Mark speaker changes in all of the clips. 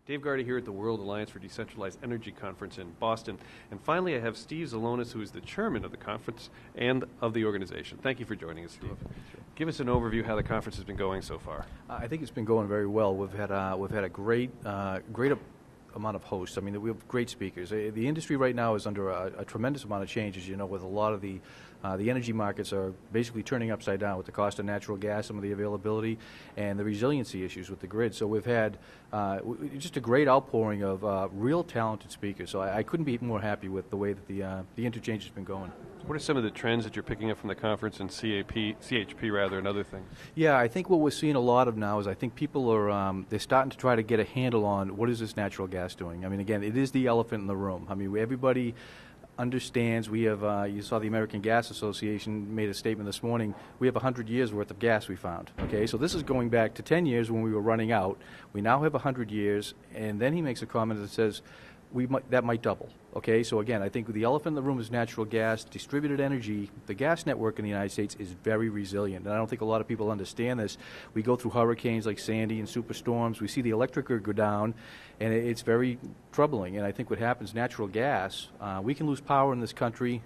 Speaker 1: Dave Gardy here at the World Alliance for Decentralized Energy Conference in Boston. And finally, I have Steve Zilonis, who is the chairman of the conference and of the organization. Thank you for joining us, Steve. Sure. Give us an overview how the conference has been going so far.
Speaker 2: I think it's been going very well. We've had a great amount of hosts. I mean, we have great speakers. The industry right now is under a tremendous amount of change, as you know, with a lot of the energy markets are basically turning upside down with the cost of natural gas, some of the availability, and the resiliency issues with the grid. So we've had just a great outpouring of real talented speakers. So I couldn't be more happy with the way that the interchange has been going.
Speaker 1: What are some of the trends that you're picking up from the conference and CHP rather, and other things?
Speaker 2: Yeah, I think what we're seeing a lot of now is I think people are they're starting to try to get a handle on what is this natural gas doing. I mean, again, it is the elephant in the room. I mean, everybody understands. We have, you saw the American Gas Association made a statement this morning, we have 100 years worth of gas we found. Okay, so this is going back to 10 years when we were running out. We now have 100 years, and then he makes a comment that says, that might double. Okay, so again, I think the elephant in the room is natural gas, distributed energy. The gas network in the United States is very resilient, and I don't think a lot of people understand this. We go through hurricanes like Sandy and superstorms. We see the electric grid go down, and it's very troubling. And I think what happens, natural gas, we can lose power in this country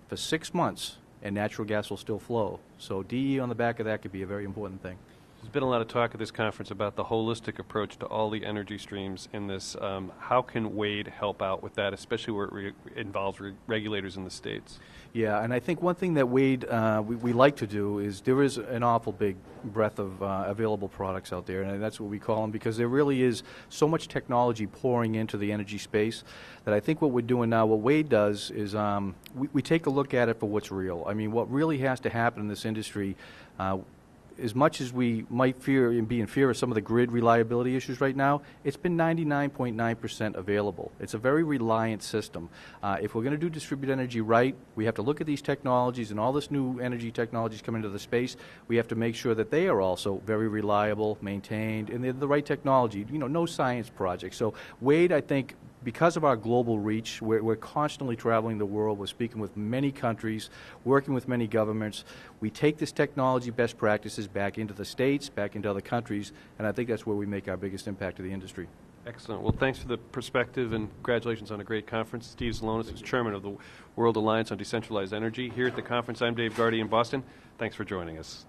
Speaker 2: for 6 months, and natural gas will still flow. So DE on the back of that could be a very important thing.
Speaker 1: There's been a lot of talk at this conference about the holistic approach to all the energy streams in this. How can Wade help out with that, especially where it involves regulators in the states? Yeah,
Speaker 2: and I think one thing that Wade, we like to do is there is an awful big breadth of available products out there, and that's what we call them, because there really is so much technology pouring into the energy space that I think what we're doing now, what Wade does is we take a look at it for what's real. I mean, what really has to happen in this industry, as much as we might fear and be in fear of some of the grid reliability issues right now, it's been 99.9% available. It's a very reliant system. If we're going to do distributed energy right, we have to look at these technologies and all this new energy technologies coming into the space. We have to make sure that they are also very reliable, maintained, and they're the right technology. You know, no science projects. So Wade, I think, because of our global reach, we're constantly traveling the world. We're speaking with many countries, working with many governments. We take this technology best practices back into the states, back into other countries, and I think that's where we make our biggest impact to the industry.
Speaker 1: Excellent. Well, thanks for the perspective, and congratulations on a great conference. Steve Zilonis is chairman of the World Alliance on Decentralized Energy. Here at the conference, I'm Dave Gardy in Boston. Thanks for joining us.